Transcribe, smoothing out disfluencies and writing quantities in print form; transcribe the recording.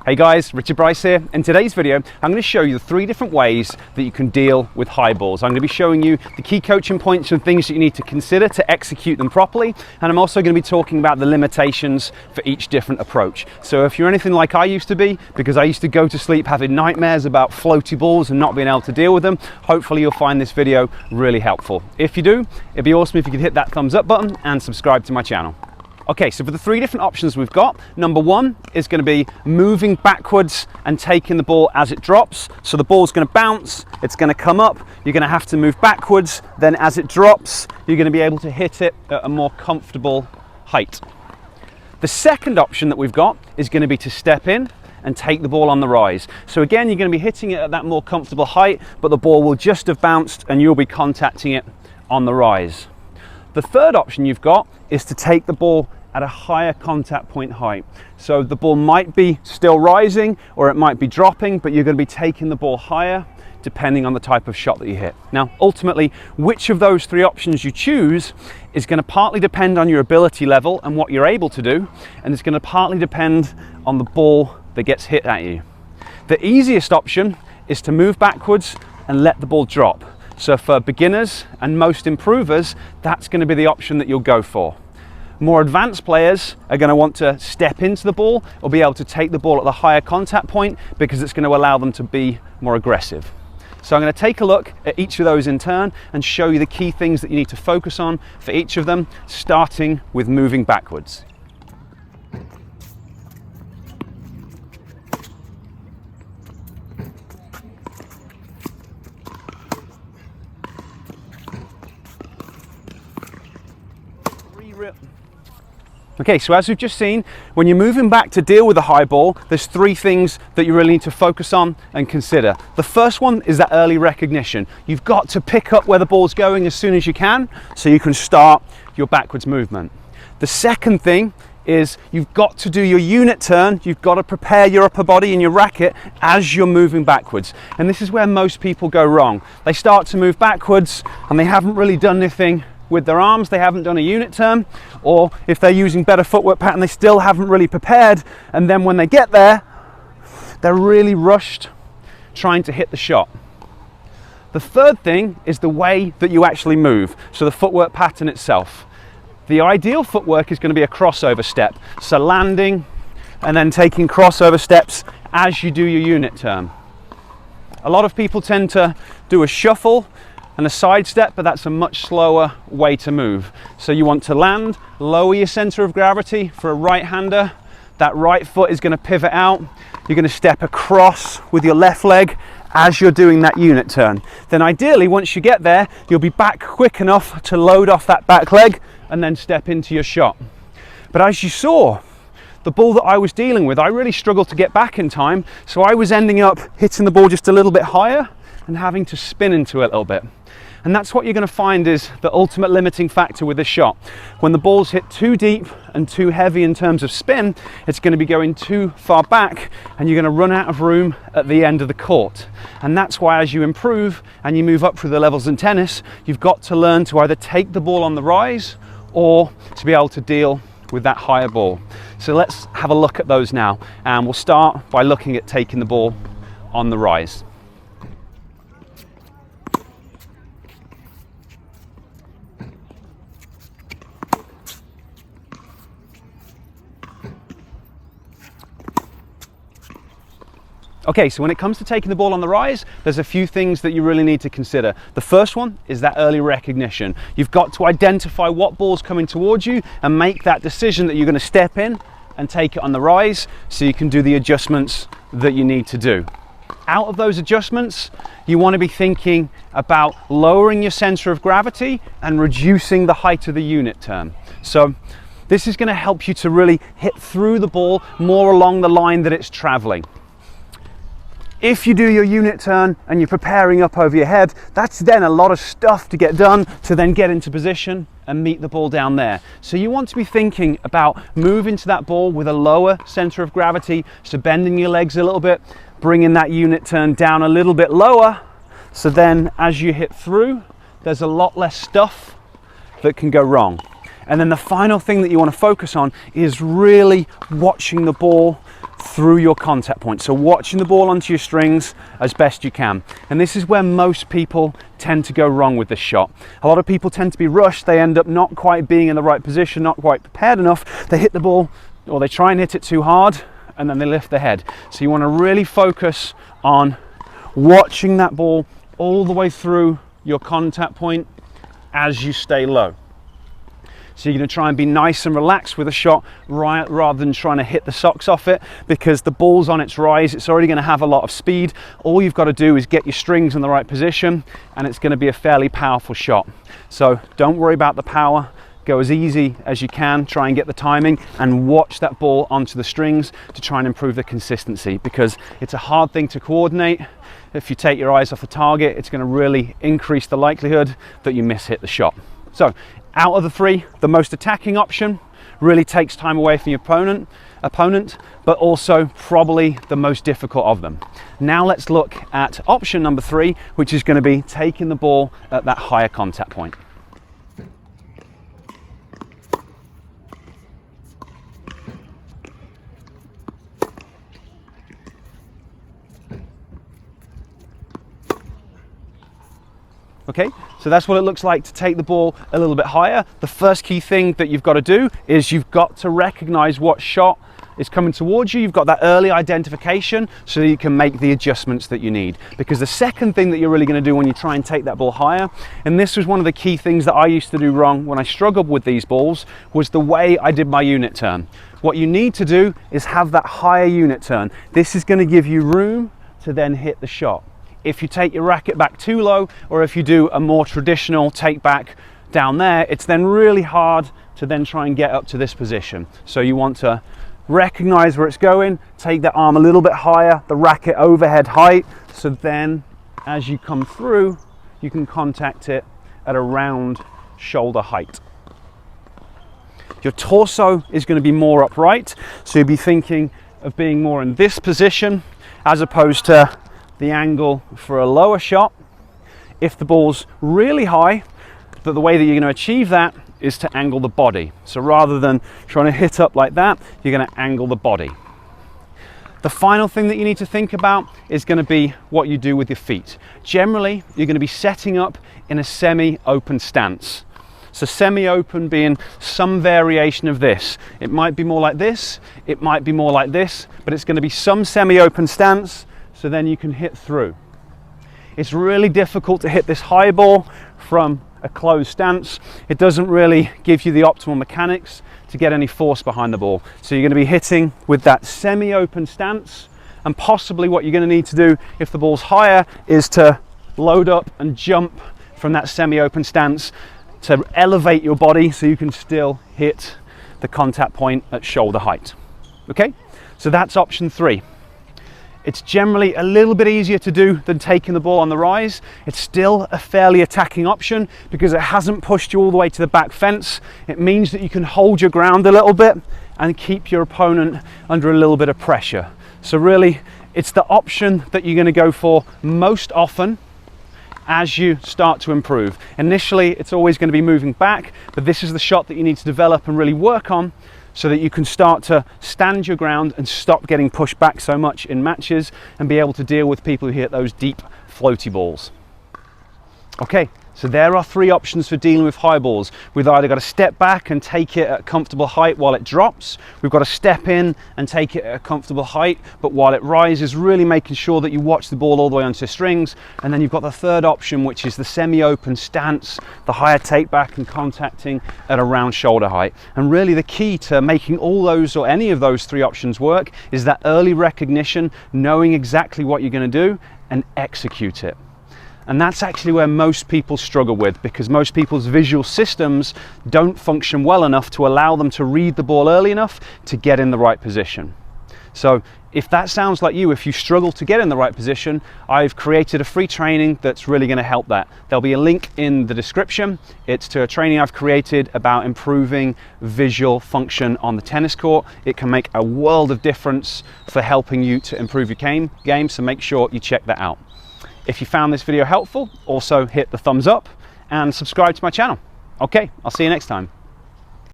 Hey guys, Richard Bryce here. In today's video, I'm going to show you the 3 different ways that you can deal with high balls. I'm going to be showing you the key coaching points and things that you need to consider to execute them properly. And I'm also going to be talking about the limitations for each different approach. So if you're anything like I used to be, because I used to go to sleep having nightmares about floaty balls and not being able to deal with them, hopefully you'll find this video really helpful. If you do, it'd be awesome if you could hit that thumbs up button and subscribe to my channel. Okay, so for the 3 different options we've got, number 1 is going to be moving backwards and taking the ball as it drops. So the ball's going to bounce, it's going to come up, you're going to have to move backwards, then as it drops, you're going to be able to hit it at a more comfortable height. The second option that we've got is going to be to step in and take the ball on the rise. So again, you're going to be hitting it at that more comfortable height, but the ball will just have bounced and you'll be contacting it on the rise. The third option you've got is to take the ball at a higher contact point height. So the ball might be still rising or it might be dropping, but you're going to be taking the ball higher depending on the type of shot that you hit. Now, ultimately, which of those 3 options you choose is going to partly depend on your ability level and what you're able to do, and it's going to partly depend on the ball that gets hit at you. The easiest option is to move backwards and let the ball drop. So for beginners and most improvers, that's going to be the option that you'll go for. More advanced players are going to want to step into the ball or be able to take the ball at the higher contact point because it's going to allow them to be more aggressive. So I'm going to take a look at each of those in turn and show you the key things that you need to focus on for each of them, starting with moving backwards. Okay, so as we've just seen, when you're moving back to deal with a high ball, there's 3 things that you really need to focus on and consider. The first one is that early recognition. You've got to pick up where the ball's going as soon as you can, so you can start your backwards movement. The second thing is you've got to do your unit turn. You've got to prepare your upper body and your racket as you're moving backwards. And this is where most people go wrong. They start to move backwards and they haven't really done anything with their arms, they haven't done a unit turn, or if they're using better footwork pattern, they still haven't really prepared, and then when they get there, they're really rushed trying to hit the shot. The third thing is the way that you actually move, so the footwork pattern itself. The ideal footwork is going to be a crossover step, so landing and then taking crossover steps as you do your unit turn. A lot of people tend to do a shuffle and a side step, but that's a much slower way to move. So you want to land, lower your center of gravity. For a right-hander, that right foot is going to pivot out. You're going to step across with your left leg as you're doing that unit turn. Then ideally, once you get there, you'll be back quick enough to load off that back leg and then step into your shot. But as you saw, the ball that I was dealing with, I really struggled to get back in time, so I was ending up hitting the ball just a little bit higher and having to spin into it a little bit. And that's what you're going to find is the ultimate limiting factor with this shot. When the ball's hit too deep and too heavy in terms of spin, it's going to be going too far back and you're going to run out of room at the end of the court. And that's why as you improve and you move up through the levels in tennis, you've got to learn to either take the ball on the rise or to be able to deal with that higher ball. So let's have a look at those now. And we'll start by looking at taking the ball on the rise. Okay, so when it comes to taking the ball on the rise, there's a few things that you really need to consider. The first one is that early recognition. You've got to identify what ball's coming towards you and make that decision that you're going to step in and take it on the rise so you can do the adjustments that you need to do. Out of those adjustments, you want to be thinking about lowering your center of gravity and reducing the height of the unit turn. So this is going to help you to really hit through the ball more along the line that it's traveling. If you do your unit turn and you're preparing up over your head, that's then a lot of stuff to get done to then get into position and meet the ball down there. So you want to be thinking about moving to that ball with a lower center of gravity, so bending your legs a little bit, bringing that unit turn down a little bit lower, so then as you hit through, there's a lot less stuff that can go wrong. And then the final thing that you want to focus on is really watching the ball through your contact point. So watching the ball onto your strings as best you can. And this is where most people tend to go wrong with this shot. A lot of people tend to be rushed. They end up not quite being in the right position, not quite prepared enough. They hit the ball, or they try and hit it too hard, and then they lift the head. So you want to really focus on watching that ball all the way through your contact point as you stay low. So you're going to try and be nice and relaxed with a shot rather than trying to hit the socks off it, because the ball's on its rise. It's already going to have a lot of speed. All you've got to do is get your strings in the right position, and it's going to be a fairly powerful shot. So don't worry about the power. Go as easy as you can, try and get the timing, and watch that ball onto the strings to try and improve the consistency, because it's a hard thing to coordinate. If you take your eyes off the target, it's going to really increase the likelihood that you miss-hit the shot. So out of the three, the most attacking option really takes time away from your opponent, but also probably the most difficult of them. Now let's look at option number 3, which is going to be taking the ball at that higher contact point. Okay, so that's what it looks like to take the ball a little bit higher. The first key thing that you've got to do is you've got to recognize what shot is coming towards you. You've got that early identification so that you can make the adjustments that you need. Because the second thing that you're really going to do when you try and take that ball higher, and this was one of the key things that I used to do wrong when I struggled with these balls, was the way I did my unit turn. What you need to do is have that higher unit turn. This is going to give you room to then hit the shot. If you take your racket back too low, or if you do a more traditional take back down there, it's then really hard to then try and get up to this position. So you want to recognize where it's going, take that arm a little bit higher, the racket overhead height, so then as you come through, you can contact it at around shoulder height. Your torso is going to be more upright, so you'll be thinking of being more in this position as opposed to the angle for a lower shot. If the ball's really high, the way that you're going to achieve that is to angle the body. So rather than trying to hit up like that, you're going to angle the body. The final thing that you need to think about is going to be what you do with your feet. Generally, you're going to be setting up in a semi-open stance. So semi-open being some variation of this. It might be more like this, it might be more like this, but it's going to be some semi-open stance, so then you can hit through. It's really difficult to hit this high ball from a closed stance. It doesn't really give you the optimal mechanics to get any force behind the ball. So you're going to be hitting with that semi-open stance, and possibly what you're going to need to do if the ball's higher is to load up and jump from that semi-open stance to elevate your body so you can still hit the contact point at shoulder height. Okay, so that's option 3. It's generally a little bit easier to do than taking the ball on the rise. It's still a fairly attacking option because it hasn't pushed you all the way to the back fence. It means that you can hold your ground a little bit and keep your opponent under a little bit of pressure. So really, it's the option that you're going to go for most often as you start to improve. Initially, it's always going to be moving back, but this is the shot that you need to develop and really work on, so that you can start to stand your ground and stop getting pushed back so much in matches and be able to deal with people who hit those deep floaty balls. Okay, so there are 3 options for dealing with high balls. We've either got to step back and take it at a comfortable height while it drops. We've got to step in and take it at a comfortable height, but while it rises, really making sure that you watch the ball all the way onto the strings. And then you've got the third option, which is the semi-open stance, the higher take back and contacting at around shoulder height. And really the key to making all those or any of those 3 options work is that early recognition, knowing exactly what you're going to do and execute it. And that's actually where most people struggle with, because most people's visual systems don't function well enough to allow them to read the ball early enough to get in the right position. So if that sounds like you, if you struggle to get in the right position, I've created a free training that's really going to help that. There'll be a link in the description. It's to a training I've created about improving visual function on the tennis court. It can make a world of difference for helping you to improve your game, so make sure you check that out. If you found this video helpful, also hit the thumbs up and subscribe to my channel. Okay, I'll see you next time.